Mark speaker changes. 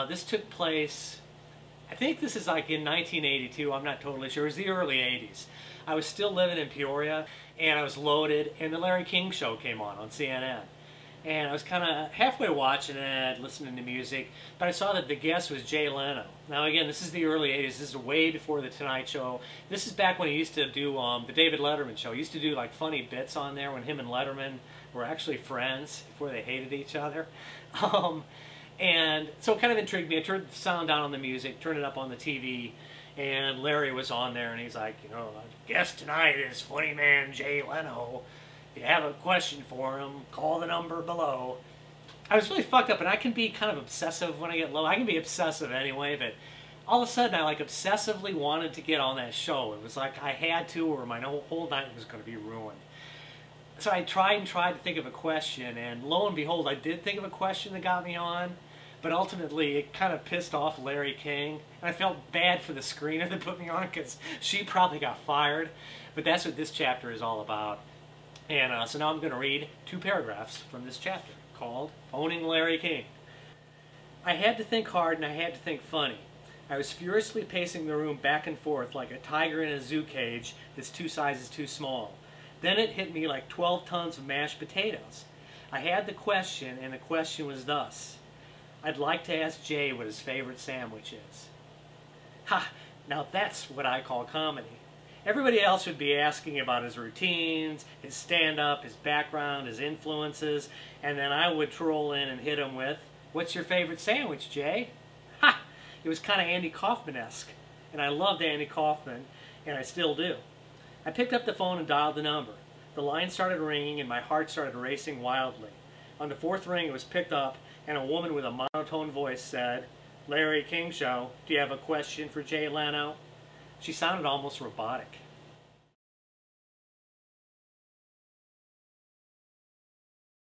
Speaker 1: This took place, I think this is like in 1982, I'm not totally sure. It was the early 80s. I was still living in Peoria, and I was loaded, and the Larry King Show came on CNN. And I was kind of halfway watching it, listening to music, but I saw that the guest was Jay Leno. Now again, this is the early 80s. This is way before The Tonight Show. This is back when he used to do the David Letterman Show. He used to do like funny bits on there when him and Letterman were actually friends before they hated each other. And so it kind of intrigued me. I turned the sound down on the music, turned it up on the TV, and Larry was on there, and he's like, you know, our guest tonight is funny man Jay Leno. If you have a question for him, call the number below. I was really fucked up, and I can be kind of obsessive when I get low. I can be obsessive anyway, but all of a sudden I like obsessively wanted to get on that show. It was like I had to, or my whole night was going to be ruined. So I tried to think of a question, and lo and behold, I did think of a question that got me on, but ultimately it kind of pissed off Larry King, and I felt bad for the screener that put me on because she probably got fired. But that's what this chapter is all about. And so now I'm going to read 2 paragraphs from this chapter called Owning Larry King. I had to think hard and I had to think funny. I was furiously pacing the room back and forth like a tiger in a zoo cage that's 2 sizes too small. Then it hit me like 12 tons of mashed potatoes. I had the question, and the question was thus. I'd like to ask Jay what his favorite sandwich is. Ha! Now that's what I call comedy. Everybody else would be asking about his routines, his stand-up, his background, his influences, and then I would troll in and hit him with, "What's your favorite sandwich, Jay?" Ha! It was kind of Andy Kaufman-esque, and I loved Andy Kaufman, and I still do. I picked up the phone and dialed the number. The line started ringing, and my heart started racing wildly. On the 4th ring, it was picked up, and a woman with a monotone voice said, "Larry King Show, do you have a question for Jay Leno?" She sounded almost robotic.